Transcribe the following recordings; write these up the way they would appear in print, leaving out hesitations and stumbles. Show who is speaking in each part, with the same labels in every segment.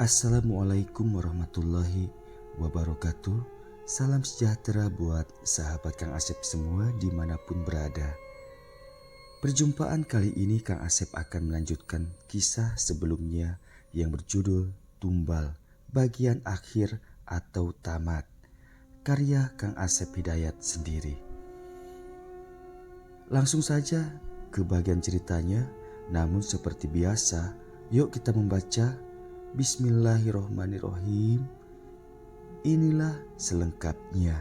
Speaker 1: Assalamualaikum warahmatullahi wabarakatuh. Salam sejahtera buat sahabat Kang Asep semua dimanapun berada. Perjumpaan kali ini Kang Asep akan melanjutkan kisah sebelumnya yang berjudul Tumbal bagian akhir atau tamat, karya Kang Asep Hidayat sendiri. Langsung saja ke bagian ceritanya, namun seperti biasa, yuk kita membaca. Bismillahirrohmanirrohim. Inilah selengkapnya.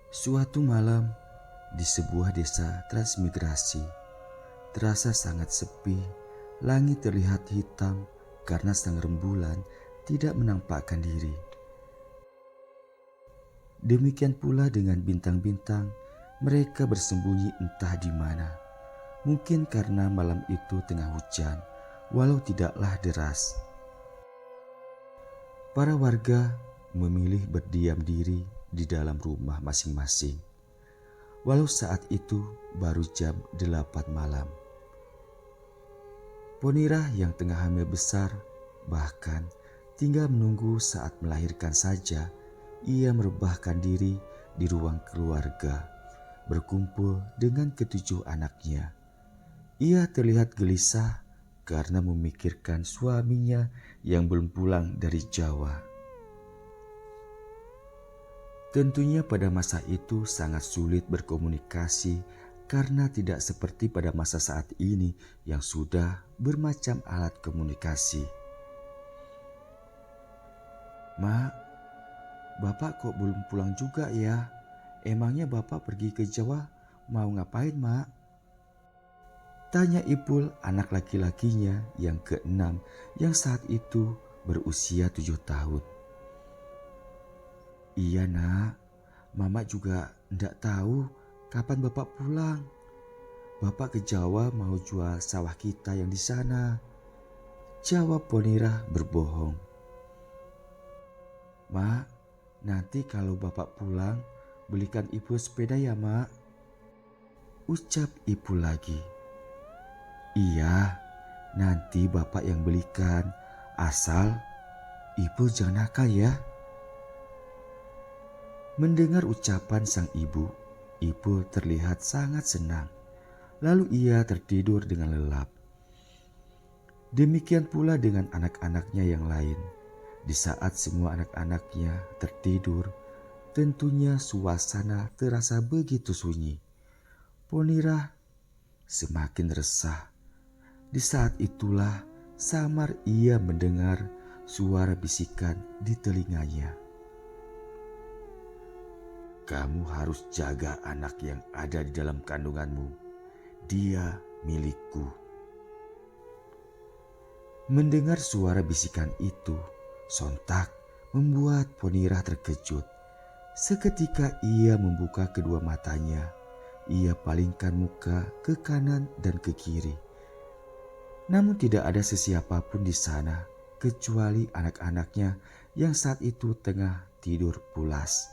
Speaker 1: Suatu malam di sebuah desa transmigrasi, terasa sangat sepi. Langit terlihat hitam karena sang rembulan tidak menampakkan diri. Demikian pula dengan bintang-bintang, mereka bersembunyi entah di mana. Mungkin karena malam itu tengah hujan, walau tidaklah deras. Para warga memilih berdiam diri di dalam rumah masing-masing, walau saat itu baru jam 8 malam. Ponirah yang tengah hamil besar, bahkan tinggal menunggu saat melahirkan saja, ia merebahkan diri di ruang keluarga, berkumpul dengan ketujuh anaknya. Ia terlihat gelisah karena memikirkan suaminya yang belum pulang dari Jawa. Tentunya pada masa itu sangat sulit berkomunikasi karena tidak seperti pada masa saat ini yang sudah bermacam alat komunikasi. "Mak, Bapak kok belum pulang juga ya? Emangnya Bapak pergi ke Jawa mau ngapain, Mak?" Tanya Ipul, anak laki-lakinya yang keenam yang saat itu berusia 7 tahun. "Iya nak, Mama juga ndak tahu kapan Bapak pulang. Bapak ke Jawa mau jual sawah kita yang di sana," jawab Ponirah berbohong. "Mak, nanti kalau Bapak pulang belikan Ipul sepeda ya Mak," ucap Ipul lagi. "Iya, nanti Bapak yang belikan, asal Ibu jangan nakal ya." Mendengar ucapan sang ibu, Ipul terlihat sangat senang. Lalu ia tertidur dengan lelap. Demikian pula dengan anak-anaknya yang lain. Di saat semua anak-anaknya tertidur, tentunya suasana terasa begitu sunyi. Ponirah semakin resah. Di saat itulah samar ia mendengar suara bisikan di telinganya. "Kamu harus jaga anak yang ada di dalam kandunganmu. Dia milikku." Mendengar suara bisikan itu, sontak membuat Ponirah terkejut. Seketika ia membuka kedua matanya. Ia palingkan muka ke kanan dan ke kiri. Namun tidak ada sesiapapun di sana kecuali anak-anaknya yang saat itu tengah tidur pulas.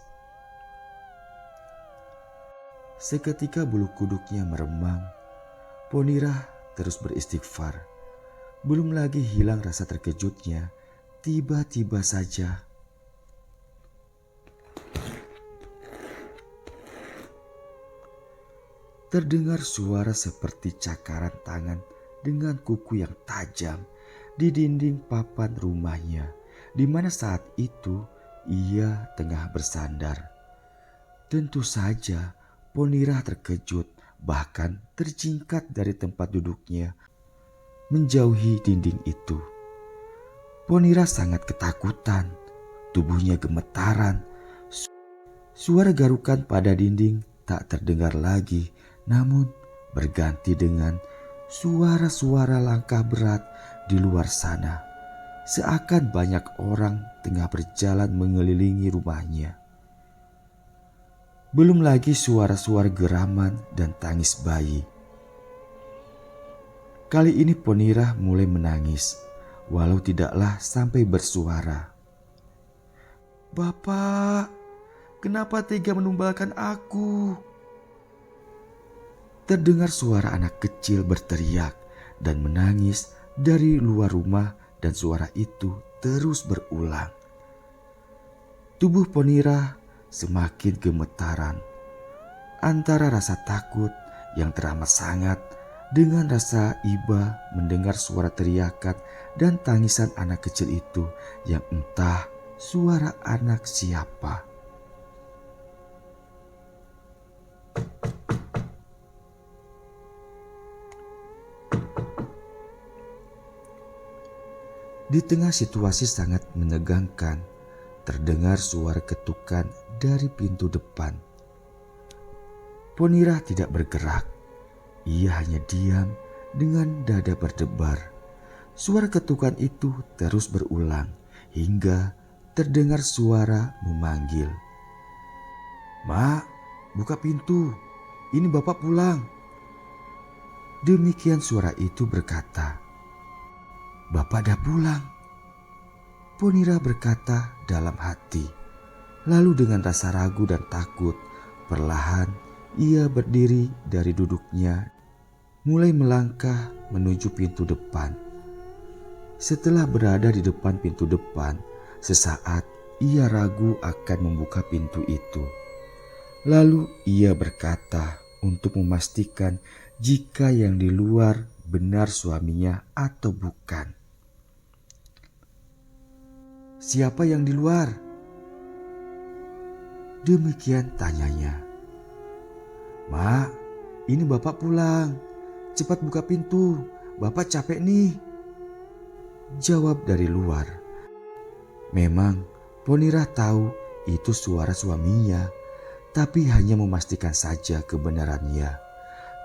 Speaker 1: Seketika bulu kuduknya meremang. Ponirah terus beristighfar. Belum lagi hilang rasa terkejutnya, tiba-tiba saja terdengar suara seperti cakaran tangan dengan kuku yang tajam di dinding papan rumahnya, di mana saat itu ia tengah bersandar. Tentu saja Ponirah terkejut, bahkan terjingkat dari tempat duduknya, menjauhi dinding itu. Ponirah sangat ketakutan, tubuhnya gemetaran. Suara garukan pada dinding tak terdengar lagi, namun berganti dengan suara-suara langkah berat di luar sana, seakan banyak orang tengah berjalan mengelilingi rumahnya. Belum lagi suara-suara geraman dan tangis bayi. Kali ini Ponirah mulai menangis, walau tidaklah sampai bersuara. "Bapak, kenapa tega menumbalkan aku?" terdengar suara anak kecil berteriak dan menangis dari luar rumah, dan suara itu terus berulang. Tubuh Ponira semakin gemetaran antara rasa takut yang teramat sangat dengan rasa iba mendengar suara teriakan dan tangisan anak kecil itu yang entah suara anak siapa. Di tengah situasi sangat menegangkan, terdengar suara ketukan dari pintu depan. Ponira tidak bergerak. Ia hanya diam dengan dada berdebar. Suara ketukan itu terus berulang hingga terdengar suara memanggil. "Mak, buka pintu. Ini Bapak pulang." Demikian suara itu berkata. "Bapak dah pulang," Ponira berkata dalam hati. Lalu dengan rasa ragu dan takut, perlahan ia berdiri dari duduknya, mulai melangkah menuju pintu depan. Setelah berada di depan pintu depan, sesaat ia ragu akan membuka pintu itu. Lalu ia berkata untuk memastikan jika yang di luar benar suaminya atau bukan. "Siapa yang di luar?" Demikian tanyanya. "Mak, ini Bapak pulang. Cepat buka pintu, Bapak capek nih," jawab dari luar. Memang Ponira tahu itu suara suaminya, tapi hanya memastikan saja kebenarannya.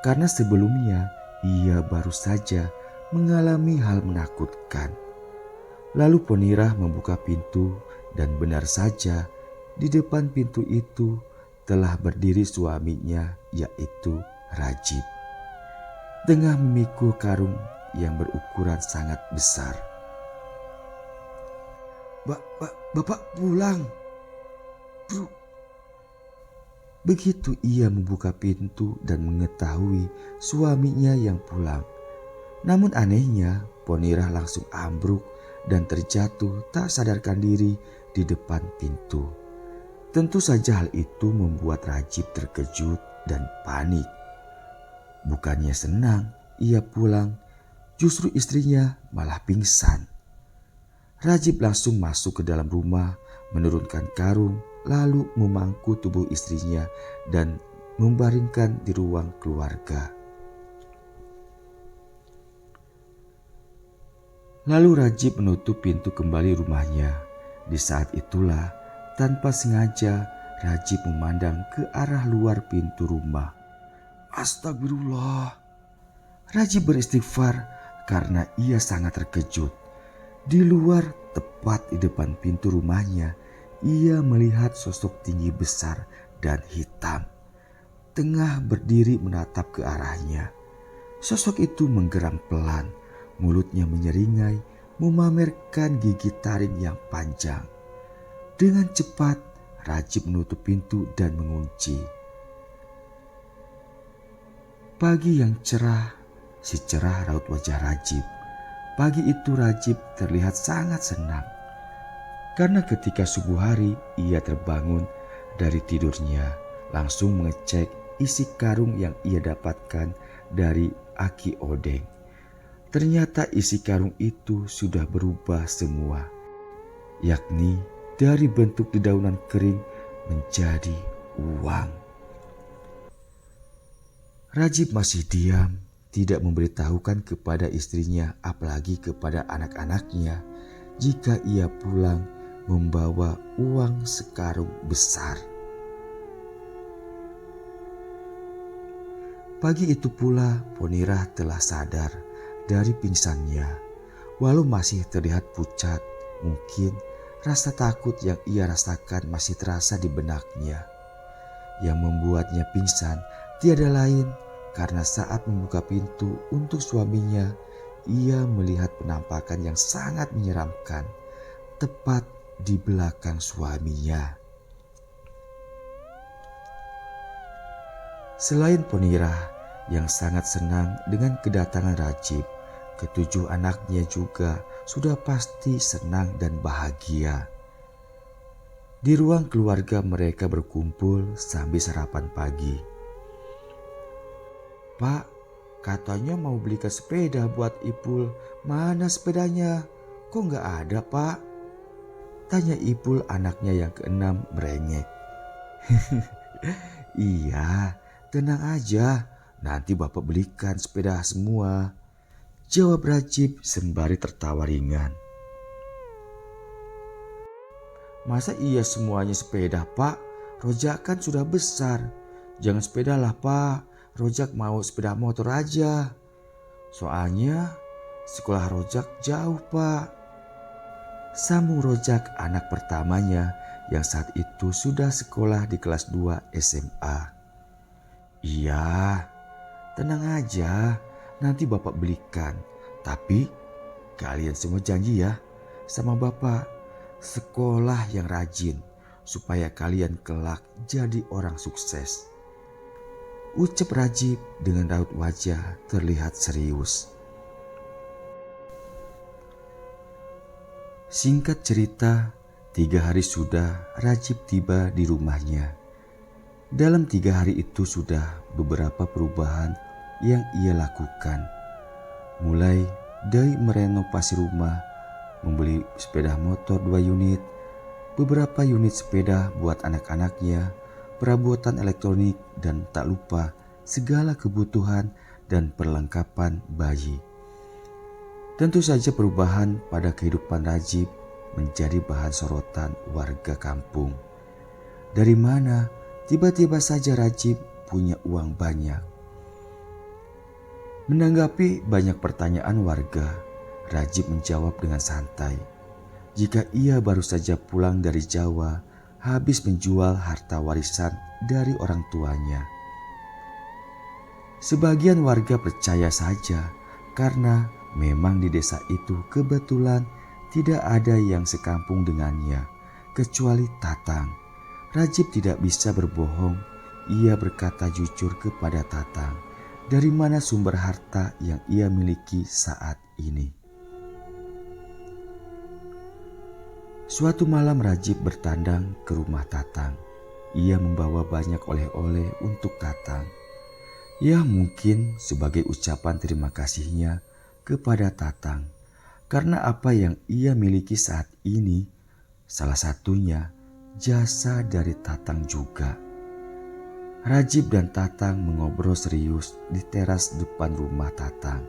Speaker 1: Karena sebelumnya ia baru saja mengalami hal menakutkan. Lalu Ponira membuka pintu dan benar saja di depan pintu itu telah berdiri suaminya, yaitu Rajib, tengah memikul karung yang berukuran sangat besar. Bapak pulang, Bro." Begitu ia membuka pintu dan mengetahui suaminya yang pulang. Namun anehnya Ponira langsung ambruk dan terjatuh tak sadarkan diri di depan pintu. Tentu saja hal itu membuat Rajib terkejut dan panik. Bukannya senang ia pulang, justru istrinya malah pingsan. Rajib langsung masuk ke dalam rumah, menurunkan karung, lalu memangku tubuh istrinya dan membaringkan di ruang keluarga. Lalu Rajib menutup pintu kembali rumahnya. Di saat itulah, tanpa sengaja, Rajib memandang ke arah luar pintu rumah. Astagfirullah. Rajib beristighfar karena ia sangat terkejut. Di luar, tepat di depan pintu rumahnya, ia melihat sosok tinggi besar dan hitam, tengah berdiri menatap ke arahnya. Sosok itu menggeram pelan. Mulutnya menyeringai, memamerkan gigi taring yang panjang. Dengan cepat, Rajib menutup pintu dan mengunci. Pagi yang cerah, secerah raut wajah Rajib. Pagi itu Rajib terlihat sangat senang. Karena ketika subuh hari ia terbangun dari tidurnya, langsung mengecek isi karung yang ia dapatkan dari Aki Odeng. Ternyata isi karung itu sudah berubah semua, yakni dari bentuk dedaunan kering menjadi uang. Rajib masih diam, tidak memberitahukan kepada istrinya apalagi kepada anak-anaknya jika ia pulang membawa uang sekarung besar. Pagi itu pula Ponira telah sadar dari pingsannya. Walau masih terlihat pucat, mungkin rasa takut yang ia rasakan masih terasa di benaknya. Yang membuatnya pingsan tiada lain karena saat membuka pintu untuk suaminya, ia melihat penampakan yang sangat menyeramkan tepat di belakang suaminya. Selain Ponira, yang sangat senang dengan kedatangan Rajib. Ketujuh anaknya juga sudah pasti senang dan bahagia. Di ruang keluarga mereka berkumpul sambil sarapan pagi. "Pak, katanya mau belikan sepeda buat Ipul. Mana sepedanya? Kok nggak ada, Pak?" tanya Ipul, anaknya yang keenam, merengek. "Iya, tenang aja. Nanti Bapak belikan sepeda semua," jawab Rajib sembari tertawa ringan. "Masa iya semuanya sepeda, Pak? Rojak kan sudah besar. Jangan sepeda lah, Pak. Rojak mau sepeda motor aja. Soalnya sekolah Rojak jauh, Pak," sambung Rojak, anak pertamanya yang saat itu sudah sekolah di kelas 2 SMA. "Iya, tenang aja. Nanti Bapak belikan. Tapi kalian semua janji ya sama Bapak, sekolah yang rajin supaya kalian kelak jadi orang sukses," ucap Rajib dengan raut wajah terlihat serius. Singkat cerita, 3 hari sudah Rajib tiba di rumahnya. Dalam 3 hari itu sudah beberapa perubahan yang ia lakukan. Mulai dari merenovasi rumah, membeli sepeda motor 2 unit, beberapa unit sepeda buat anak-anaknya, perabotan elektronik, dan tak lupa segala kebutuhan dan perlengkapan bayi. Tentu saja perubahan pada kehidupan Rajib menjadi bahan sorotan warga kampung. Dari mana tiba-tiba saja Rajib punya uang banyak? Menanggapi banyak pertanyaan warga, Rajib menjawab dengan santai. Jika ia baru saja pulang dari Jawa, habis menjual harta warisan dari orang tuanya. Sebagian warga percaya saja karena memang di desa itu kebetulan tidak ada yang sekampung dengannya kecuali Tatang. Rajib tidak bisa berbohong. Ia berkata jujur kepada Tatang dari mana sumber harta yang ia miliki saat ini. Suatu malam Rajib bertandang ke rumah Tatang. Ia membawa banyak oleh-oleh untuk Tatang. Ya mungkin sebagai ucapan terima kasihnya kepada Tatang karena apa yang ia miliki saat ini, salah satunya jasa dari Tatang juga. Rajib dan Tatang mengobrol serius di teras depan rumah Tatang.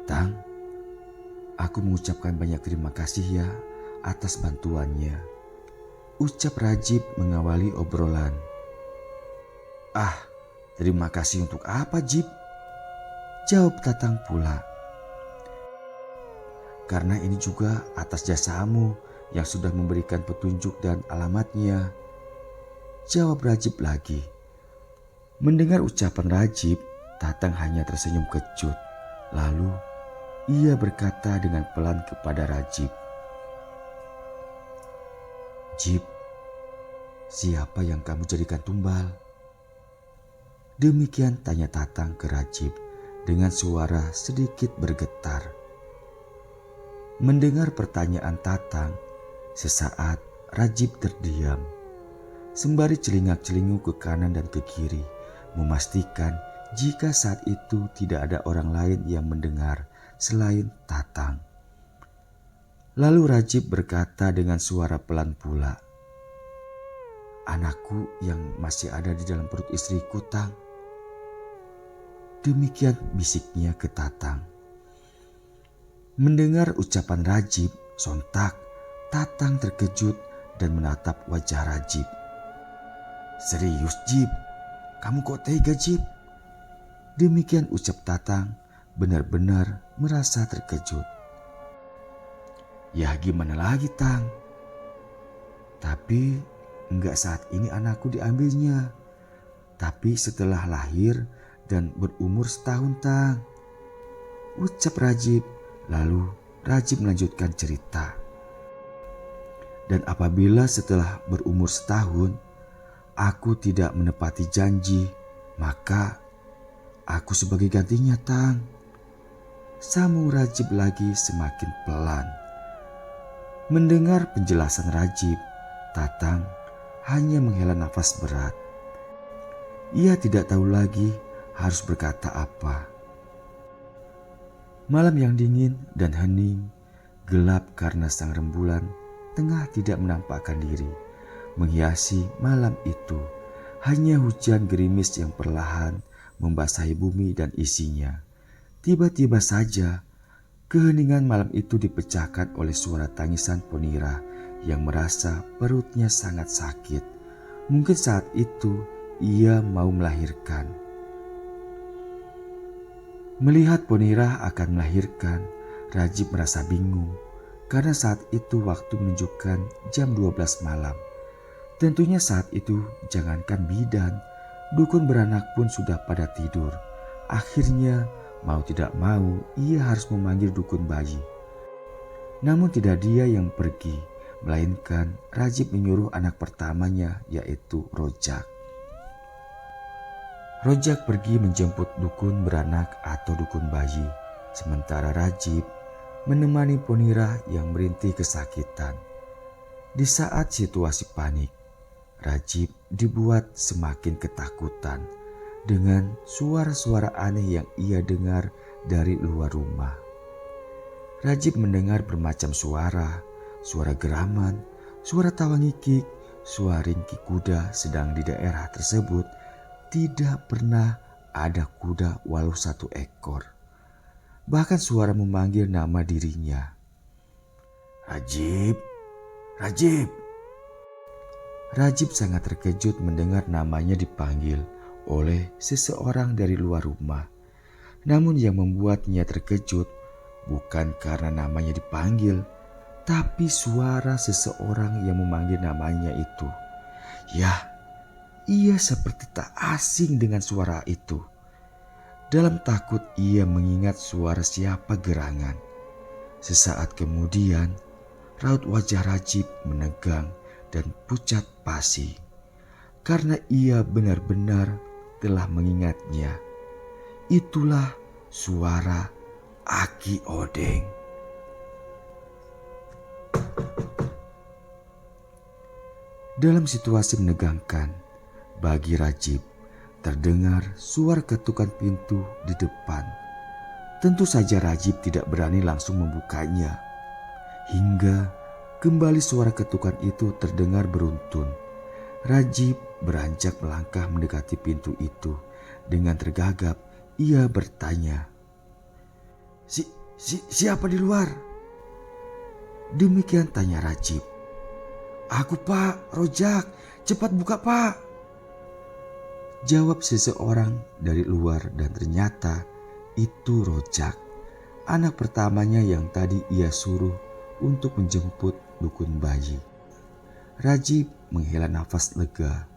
Speaker 1: "Tang, aku mengucapkan banyak terima kasih ya atas bantuannya," ucap Rajib mengawali obrolan. "Ah, terima kasih untuk apa, Jib?" jawab Tatang pula. "Karena ini juga atas jasamu yang sudah memberikan petunjuk dan alamatnya," jawab Rajib lagi. Mendengar ucapan Rajib, Tatang hanya tersenyum kecut. Lalu ia berkata dengan pelan kepada Rajib, "Jib, siapa yang kamu jadikan tumbal?" Demikian tanya Tatang ke Rajib dengan suara sedikit bergetar. Mendengar pertanyaan Tatang, sesaat Rajib terdiam, sembari celingak-celinguk ke kanan dan ke kiri, memastikan jika saat itu tidak ada orang lain yang mendengar selain Tatang. Lalu Rajib berkata dengan suara pelan pula, "Anakku yang masih ada di dalam perut istriku, Tang." Demikian bisiknya ke Tatang. Mendengar ucapan Rajib, sontak Tatang terkejut dan menatap wajah Rajib. "Serius, Jib? Kamu kok tega, Jib?" Demikian ucap Tatang, benar-benar merasa terkejut. "Ya gimana lagi, Tang? Tapi enggak saat ini anakku diambilnya. Tapi setelah lahir dan berumur setahun, Tang," ucap Rajib. Lalu Rajib melanjutkan cerita. "Dan apabila setelah berumur setahun, aku tidak menepati janji, Maka aku sebagai gantinya, Tang. Sambung Rajib lagi semakin pelan. Mendengar penjelasan Rajib, Tatang hanya menghela nafas berat. Ia tidak tahu lagi harus berkata apa. Malam yang dingin dan hening, gelap karena sang rembulan tengah tidak menampakkan diri, menghiasi malam itu. Hanya hujan gerimis yang perlahan membasahi bumi dan isinya. Tiba-tiba saja, keheningan malam itu dipecahkan oleh suara tangisan Ponira yang merasa perutnya sangat sakit. Mungkin saat itu ia mau melahirkan. Melihat Ponira akan melahirkan, Rajib merasa bingung karena saat itu waktu menunjukkan jam 12 malam. Tentunya saat itu jangankan bidan, dukun beranak pun sudah pada tidur. Akhirnya mau tidak mau ia harus memanggil dukun bayi. Namun tidak dia yang pergi, melainkan Rajib menyuruh anak pertamanya yaitu Rojak. Rojak pergi menjemput dukun beranak atau dukun bayi, sementara Rajib menemani Ponira yang merintih kesakitan. Di saat situasi panik, Rajib dibuat semakin ketakutan dengan suara-suara aneh yang ia dengar dari luar rumah. Rajib mendengar bermacam suara, suara geraman, suara tawa ngikik, suara ringkih kuda, sedang di daerah tersebut tidak pernah ada kuda walau satu ekor. Bahkan suara memanggil nama dirinya. Rajib, Rajib. Rajib sangat terkejut mendengar namanya dipanggil oleh seseorang dari luar rumah. Namun yang membuatnya terkejut bukan karena namanya dipanggil, tapi suara seseorang yang memanggil namanya itu. Yah, ia seperti tak asing dengan suara itu. Dalam takut ia mengingat suara siapa gerangan. Sesaat kemudian, raut wajah Rajib menegang dan pucat pasi. Karena ia benar-benar telah mengingatnya. Itulah suara Aki Odeng. Dalam situasi menegangkan bagi Rajib, terdengar suara ketukan pintu di depan. Tentu saja Rajib tidak berani langsung membukanya. Hingga kembali suara ketukan itu terdengar beruntun. Rajib beranjak melangkah mendekati pintu itu. Dengan tergagap ia bertanya, Siapa di luar?" Demikian tanya Rajib. "Aku, Pak, Rojak, cepat buka, Pak," jawab seseorang dari luar, dan ternyata itu Rojak, anak pertamanya yang tadi ia suruh untuk menjemput dukun bayi. Rajib menghela nafas lega,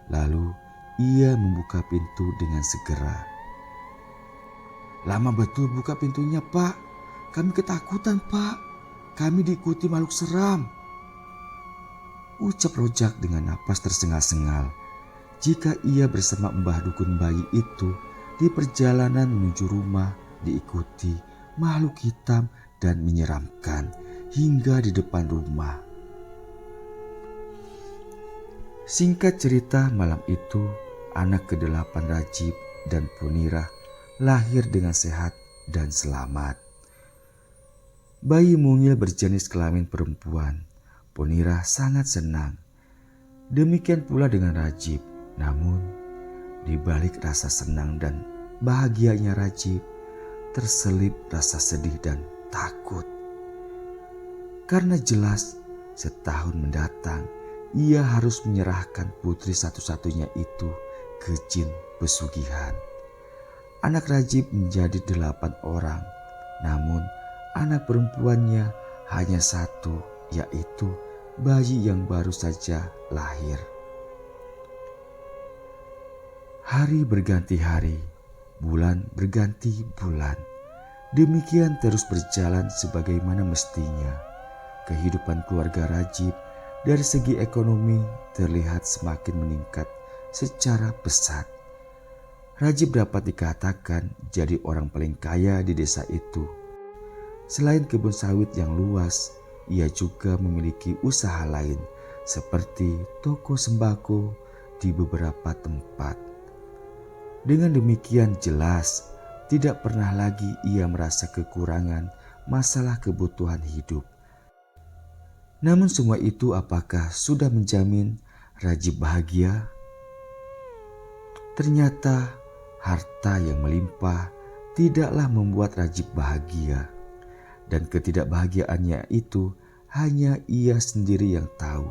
Speaker 1: lalu ia membuka pintu dengan segera. "Lama betul buka pintunya, Pak. Kami ketakutan, Pak. Kami diikuti makhluk seram," ucap Rojak dengan napas tersengal-sengal. Jika ia bersama mbah dukun bayi itu di perjalanan menuju rumah diikuti makhluk hitam dan menyeramkan hingga di depan rumah. Singkat cerita, malam itu anak ke-8 Rajib dan Ponira lahir dengan sehat dan selamat. Bayi mungil berjenis kelamin perempuan. Ponira sangat senang. Demikian pula dengan Rajib. Namun di balik rasa senang dan bahagianya Rajib terselip rasa sedih dan takut. Karena jelas setahun mendatang ia harus menyerahkan putri satu-satunya itu ke jin pesugihan. Anak Rajib menjadi 8 orang, namun anak perempuannya hanya 1, yaitu bayi yang baru saja lahir. Hari berganti hari, bulan berganti bulan. Demikian terus berjalan sebagaimana mestinya. Kehidupan keluarga Rajib dari segi ekonomi terlihat semakin meningkat secara pesat. Rajib dapat dikatakan jadi orang paling kaya di desa itu. Selain kebun sawit yang luas, ia juga memiliki usaha lain seperti toko sembako di beberapa tempat. Dengan demikian jelas, tidak pernah lagi ia merasa kekurangan masalah kebutuhan hidup. Namun semua itu apakah sudah menjamin Rajib bahagia? Ternyata harta yang melimpah tidaklah membuat Rajib bahagia. Dan ketidakbahagiaannya itu hanya ia sendiri yang tahu.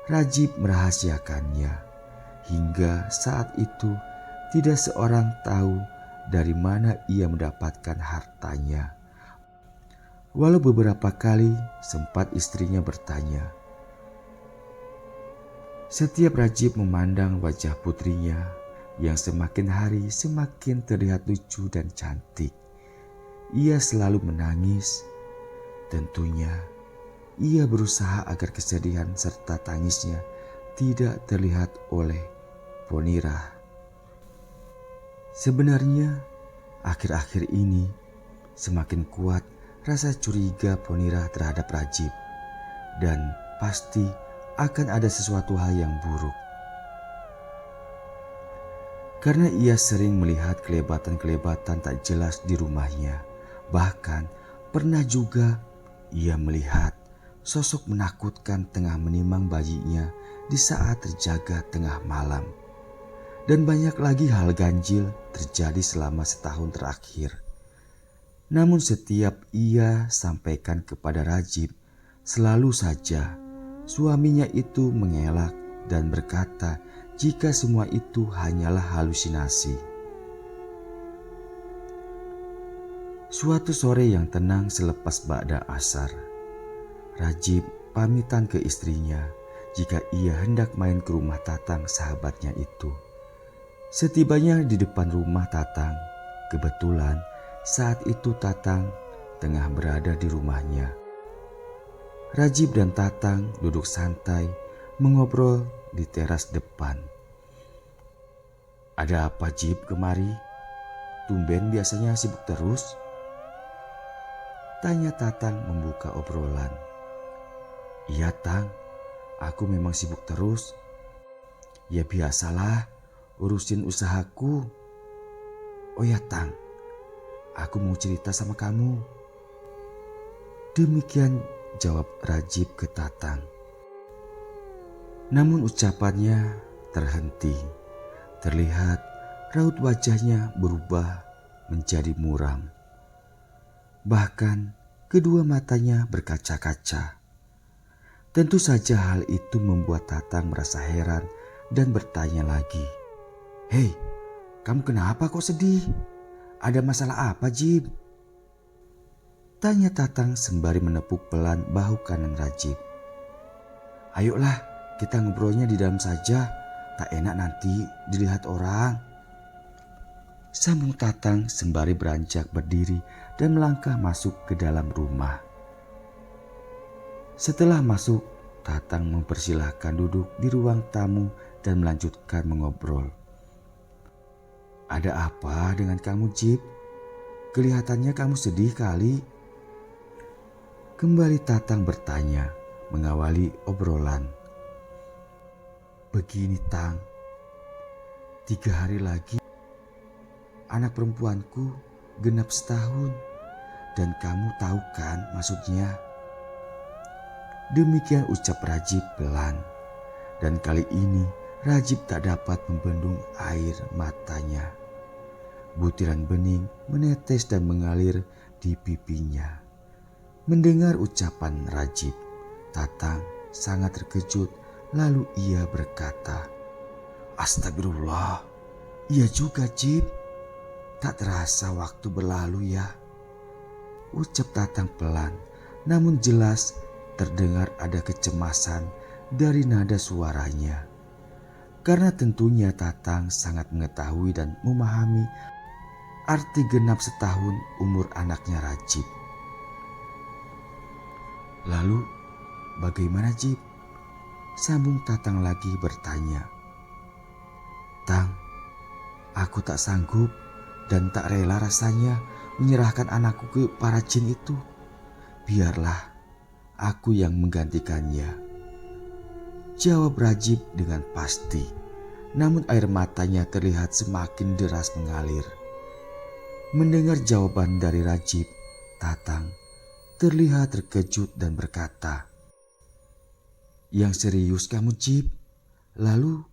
Speaker 1: Rajib merahasiakannya. Hingga saat itu tidak seorang tahu dari mana ia mendapatkan hartanya. Walau beberapa kali sempat istrinya bertanya. Setiap Rajib memandang wajah putrinya yang semakin hari semakin terlihat lucu dan cantik, ia selalu menangis. Tentunya ia berusaha agar kesedihan serta tangisnya tidak terlihat oleh Ponirah. Sebenarnya akhir-akhir ini semakin kuat rasa curiga Ponirah terhadap Rajib, dan pasti akan ada sesuatu hal yang buruk. Karena ia sering melihat kelebatan-kelebatan tak jelas di rumahnya. Bahkan pernah juga ia melihat sosok menakutkan tengah menimang bayinya di saat terjaga tengah malam. Dan banyak lagi hal ganjil terjadi selama setahun terakhir. Namun setiap ia sampaikan kepada Rajib, selalu saja suaminya itu mengelak dan berkata jika semua itu hanyalah halusinasi. Suatu sore yang tenang selepas ba'da asar, Rajib pamitan ke istrinya jika ia hendak main ke rumah Tatang sahabatnya itu. Setibanya di depan rumah Tatang, kebetulan saat itu Tatang tengah berada di rumahnya. Rajib dan Tatang duduk santai mengobrol di teras depan. "Ada apa Jib kemari? Tumben biasanya sibuk terus?" tanya Tatang membuka obrolan. "Iya Tang, aku memang sibuk terus. Ya biasalah, urusin usahaku. Oh ya Tang, aku mau cerita sama kamu." Demikian jawab Rajib ke Tatang. Namun ucapannya terhenti. Terlihat raut wajahnya berubah menjadi muram. Bahkan kedua matanya berkaca-kaca. Tentu saja hal itu membuat Tatang merasa heran dan bertanya lagi. "Hei, kamu kenapa kok sedih? Ada masalah apa Jib?" tanya Tatang sembari menepuk pelan bahu kanan Rajib. "Ayolah, kita ngobrolnya di dalam saja, tak enak nanti dilihat orang," sambung Tatang sembari beranjak berdiri dan melangkah masuk ke dalam rumah. Setelah masuk, Tatang mempersilahkan duduk di ruang tamu dan melanjutkan mengobrol. "Ada apa dengan kamu Jib? Kelihatannya kamu sedih kali." Kembali Tatang bertanya, mengawali obrolan. "Begini Tang, 3 hari lagi anak perempuanku genap setahun, dan kamu tahu kan maksudnya." Demikian ucap Rajib pelan, dan kali ini Rajib tak dapat membendung air matanya. Butiran bening menetes dan mengalir di pipinya. Mendengar ucapan Rajib, Tatang sangat terkejut, lalu ia berkata, "Astagfirullah, iya juga Jib. Tak terasa waktu berlalu ya." Ucap Tatang pelan, namun jelas terdengar ada kecemasan dari nada suaranya. Karena tentunya Tatang sangat mengetahui dan memahami arti genap setahun umur anaknya Rajib. "Lalu bagaimana Jib?" sambung Tatang lagi bertanya. "Tang, Aku tak sanggup dan tak rela rasanya menyerahkan anakku ke para jin itu. Biarlah aku yang menggantikannya, jawab Rajib dengan pasti. Namun air matanya terlihat semakin deras mengalir. Mendengar jawaban dari Rajib, Tatang terlihat terkejut dan berkata, "Yang serius kamu, Jib? Lalu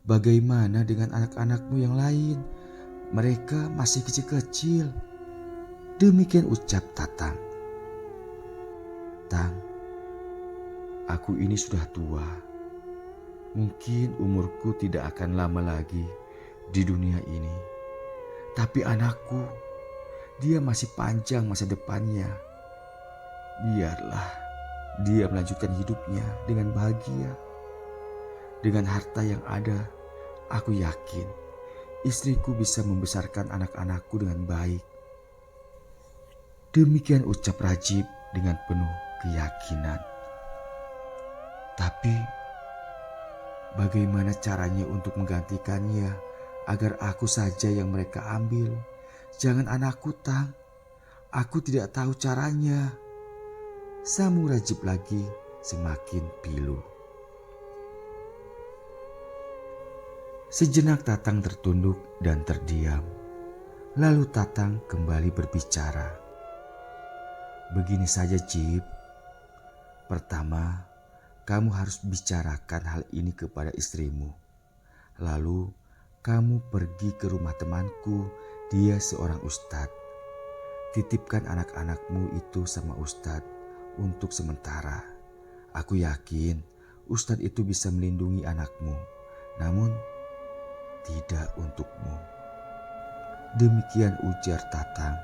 Speaker 1: bagaimana dengan anak-anakmu yang lain? Mereka masih kecil-kecil." Demikian ucap Tatang. "Tang, aku ini sudah tua. Mungkin umurku tidak akan lama lagi di dunia ini. Tapi anakku, dia masih panjang masa depannya. Biarlah dia melanjutkan hidupnya dengan bahagia. Dengan harta yang ada, aku yakin istriku bisa membesarkan anak-anakku dengan baik." Demikian ucap Rajib dengan penuh keyakinan. Tapi bagaimana caranya untuk menggantikannya agar aku saja yang mereka ambil? Jangan anakku, Tang. Aku tidak tahu caranya. Sambung Rajib lagi semakin pilu. Sejenak Tatang tertunduk dan terdiam. Lalu Tatang kembali berbicara. "Begini saja, Jib. Pertama, kamu harus bicarakan hal ini kepada istrimu. Lalu kamu pergi ke rumah temanku, dia seorang ustadz. Titipkan anak-anakmu itu sama ustadz untuk sementara. Aku yakin ustadz itu bisa melindungi anakmu, namun tidak untukmu." Demikian ujar Tatang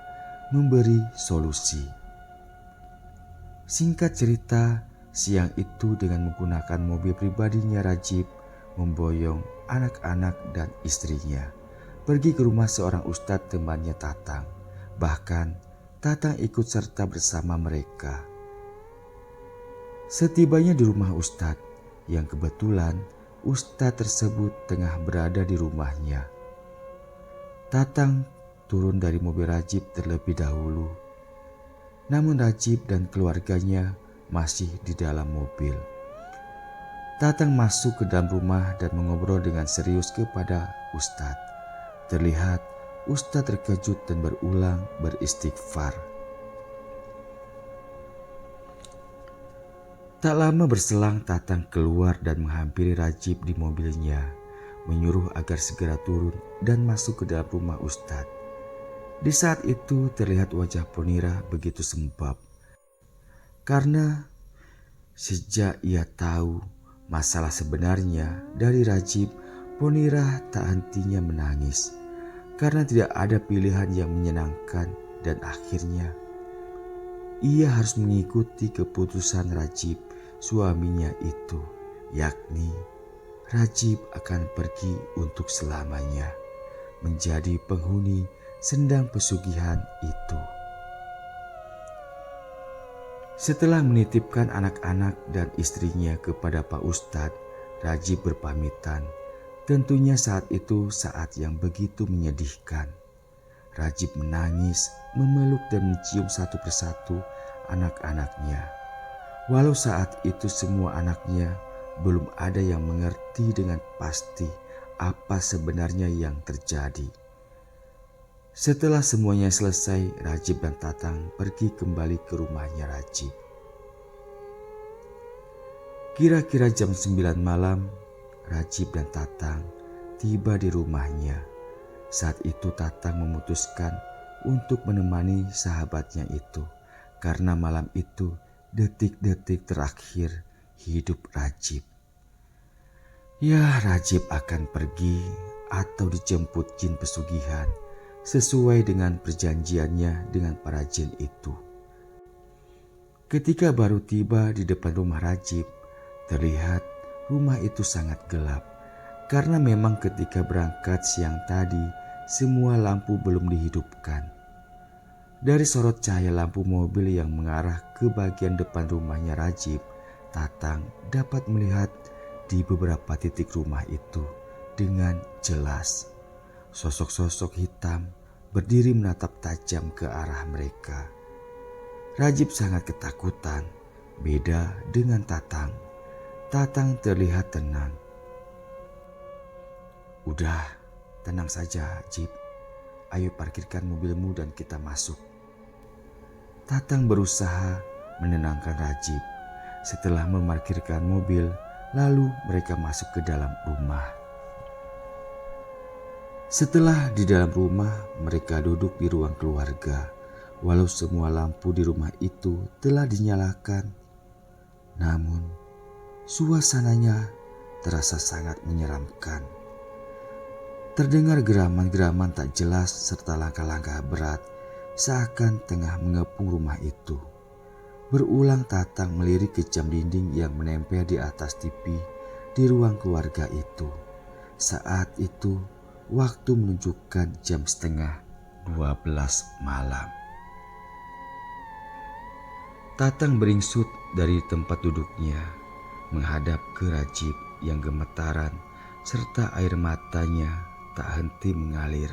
Speaker 1: memberi solusi. Singkat cerita, siang itu dengan menggunakan mobil pribadinya Rajib memboyong anak-anak dan istrinya pergi ke rumah seorang ustadz temannya Tatang. Bahkan Tatang ikut serta bersama mereka. Setibanya di rumah ustadz, yang kebetulan ustadz tersebut tengah berada di rumahnya, Tatang turun dari mobil Rajib terlebih dahulu. Namun Rajib dan keluarganya masih di dalam mobil. Tatang masuk ke dalam rumah dan mengobrol dengan serius kepada ustadz. Terlihat ustadz terkejut dan berulang beristighfar. Tak lama berselang Tatang keluar dan menghampiri Rajib di mobilnya, menyuruh agar segera turun dan masuk ke dalam rumah ustadz. Di saat itu terlihat wajah Ponira begitu sembab. Karena sejak ia tahu masalah sebenarnya dari Rajib, Ponira tak hentinya menangis. Karena tidak ada pilihan yang menyenangkan dan akhirnya ia harus mengikuti keputusan Rajib, suaminya itu, yakni Rajib akan pergi untuk selamanya menjadi penghuni sendang pesugihan itu. Setelah menitipkan anak-anak dan istrinya kepada Pak Ustadz, Rajib berpamitan. Tentunya saat itu saat yang begitu menyedihkan. Rajib menangis, memeluk dan mencium satu persatu anak-anaknya. Walau saat itu semua anaknya belum ada yang mengerti dengan pasti apa sebenarnya yang terjadi. Setelah semuanya selesai, Rajib dan Tatang pergi kembali ke rumahnya Rajib. Kira-kira jam 9 malam, Rajib dan Tatang tiba di rumahnya. Saat itu Tatang memutuskan untuk menemani sahabatnya itu, karena malam itu detik-detik terakhir hidup Rajib. Ya, Rajib akan pergi atau dijemput jin pesugihan sesuai dengan perjanjiannya dengan para jin itu. Ketika baru tiba di depan rumah Rajib, terlihat rumah itu sangat gelap. Karena memang ketika berangkat siang tadi, semua lampu belum dihidupkan. Dari sorot cahaya lampu mobil yang mengarah ke bagian depan rumahnya Rajib, Tatang dapat melihat di beberapa titik rumah itu dengan jelas Sosok-sosok hitam berdiri menatap tajam ke arah mereka. Rajib sangat ketakutan, beda dengan Tatang. Tatang terlihat tenang. "Udah, tenang saja, Jib. Ayo parkirkan mobilmu dan kita masuk." Tatang berusaha menenangkan Rajib. Setelah memarkirkan mobil, lalu mereka masuk ke dalam rumah. Setelah di dalam rumah, mereka duduk di ruang keluarga. Walau semua lampu di rumah itu telah dinyalakan, namun suasananya terasa sangat menyeramkan. Terdengar geraman-geraman tak jelas serta langkah-langkah berat seakan tengah mengepung rumah itu. Berulang Tatang melirik ke jam dinding yang menempel di atas TV di ruang keluarga itu. Saat itu waktu menunjukkan jam setengah 12 malam. Tatang beringsut dari tempat duduknya, menghadap ke Rajib yang gemetaran serta air matanya tak henti mengalir.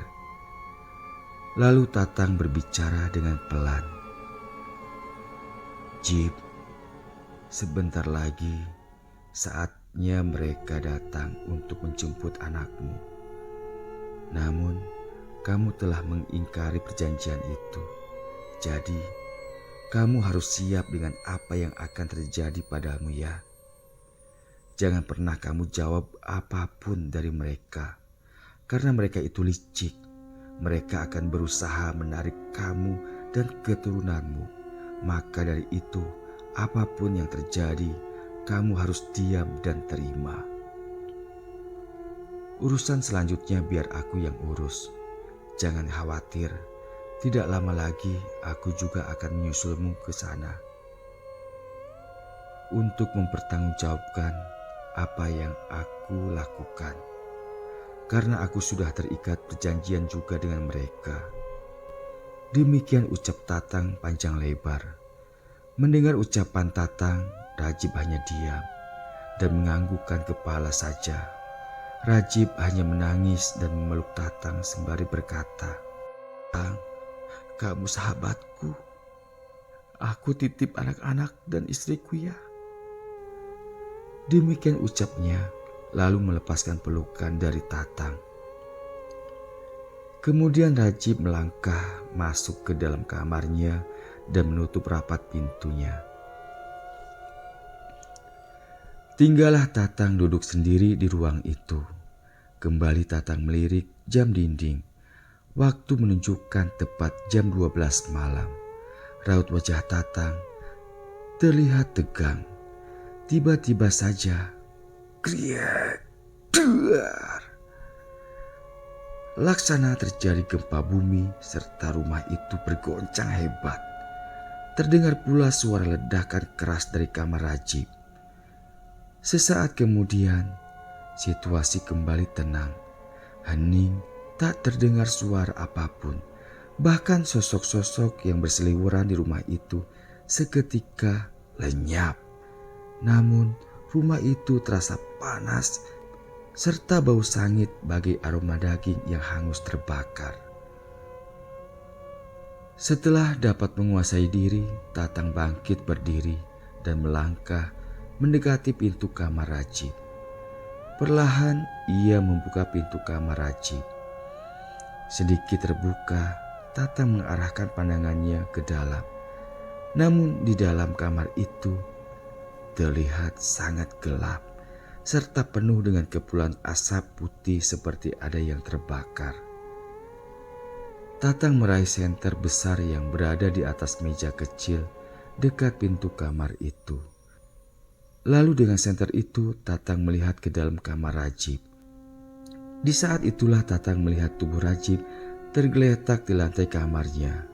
Speaker 1: Lalu Tatang berbicara dengan pelan. "Jib, sebentar lagi saatnya mereka datang untuk menjemput anakmu. Namun kamu telah mengingkari perjanjian itu. Jadi kamu harus siap dengan apa yang akan terjadi padamu ya. Jangan pernah kamu jawab apapun dari mereka. Karena mereka itu licik. Mereka akan berusaha menarik kamu dan keturunanmu. Maka dari itu, apapun yang terjadi, kamu harus diam dan terima. Urusan selanjutnya biar aku yang urus. Jangan khawatir, tidak lama lagi aku juga akan menyusulmu ke sana untuk mempertanggungjawabkan apa yang aku lakukan. Karena aku sudah terikat perjanjian juga dengan mereka." Demikian ucap Tatang panjang lebar. Mendengar ucapan Tatang, Rajib hanya diam dan menganggukkan kepala saja. Rajib hanya menangis dan memeluk Tatang sembari berkata, "Tatang, kamu sahabatku. Aku titip anak-anak dan istriku ya." Demikian ucapnya, lalu melepaskan pelukan dari Tatang. Kemudian Rajib melangkah masuk ke dalam kamarnya dan menutup rapat pintunya. Tinggallah Tatang duduk sendiri di ruang itu. Kembali Tatang melirik jam dinding. Waktu menunjukkan tepat jam 12 malam. Raut wajah Tatang terlihat tegang. Tiba-tiba saja, kriek, duar. Laksana terjadi gempa bumi serta rumah itu bergoncang hebat. Terdengar pula suara ledakan keras dari kamar Rajib. Sesaat kemudian, situasi kembali tenang. Hening, tak terdengar suara apapun. Bahkan sosok-sosok yang berseliweran di rumah itu seketika lenyap. Namun rumah itu terasa panas serta bau sangit bagai aroma daging yang hangus terbakar. Setelah dapat menguasai diri, Tatang bangkit berdiri dan melangkah mendekati pintu kamar Rajib. Perlahan ia membuka pintu kamar Rajib. Sedikit terbuka, Tatang mengarahkan pandangannya ke dalam. Namun di dalam kamar itu terlihat sangat gelap serta penuh dengan kepulan asap putih seperti ada yang terbakar. Tatang meraih senter besar yang berada di atas meja kecil dekat pintu kamar itu. Lalu dengan senter itu Tatang melihat ke dalam kamar Rajib. Di saat itulah Tatang melihat tubuh Rajib tergeletak di lantai kamarnya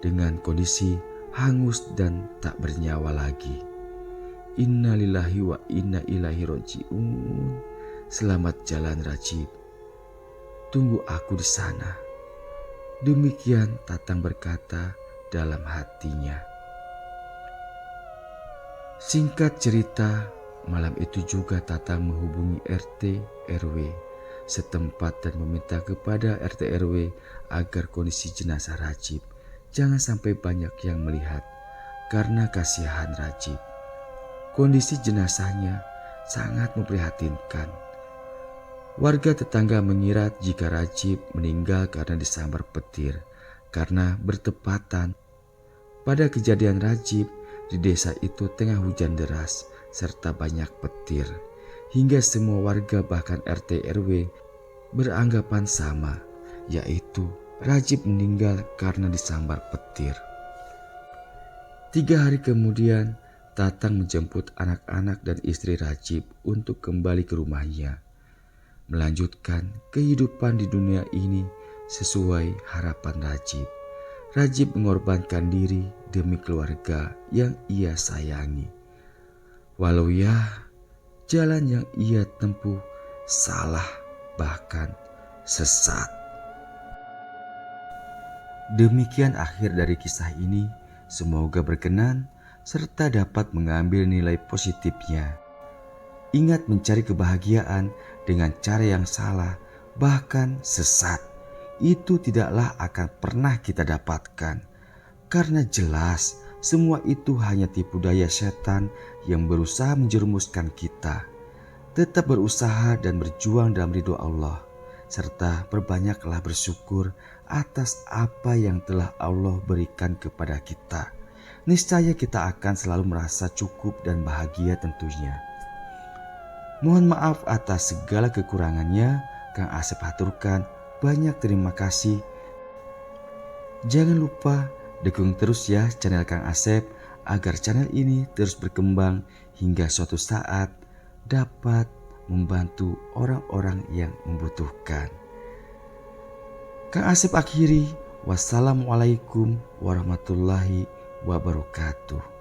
Speaker 1: dengan kondisi hangus dan tak bernyawa lagi. Innalillahi wa inna ilaihi roji'un. Selamat jalan Rajib. Tunggu aku di sana. Demikian Tatang berkata dalam hatinya. Singkat cerita, malam itu juga Tatang menghubungi RT RW setempat dan meminta kepada RT RW agar kondisi jenazah Rajib jangan sampai banyak yang melihat karena kasihan Rajib. Kondisi jenazahnya sangat memprihatinkan. Warga tetangga mengira jika Rajib meninggal karena disambar petir karena bertepatan pada kejadian Rajib di desa itu tengah hujan deras serta banyak petir. Hingga semua warga bahkan RT RW beranggapan sama, yaitu Rajib meninggal karena disambar petir. 3 hari kemudian, Tatang menjemput anak-anak dan istri Rajib untuk kembali ke rumahnya, melanjutkan kehidupan di dunia ini sesuai harapan Rajib. Rajib mengorbankan diri demi keluarga yang ia sayangi. Walau ya, jalan yang ia tempuh salah bahkan sesat. Demikian akhir dari kisah ini. Semoga berkenan serta dapat mengambil nilai positifnya. Ingat, mencari kebahagiaan dengan cara yang salah bahkan sesat itu tidaklah akan pernah kita dapatkan. Karena jelas semua itu hanya tipu daya setan yang berusaha menjerumuskan kita. Tetap berusaha dan berjuang dalam ridho Allah, serta perbanyaklah bersyukur atas apa yang telah Allah berikan kepada kita. Niscaya kita akan selalu merasa cukup dan bahagia tentunya. Mohon maaf atas segala kekurangannya. Kang Asep haturkan banyak terima kasih. Jangan lupa dukung terus ya channel Kang Asep agar channel ini terus berkembang hingga suatu saat dapat membantu orang-orang yang membutuhkan. Kang Asep akhiri, wassalamualaikum warahmatullahi wabarakatuh.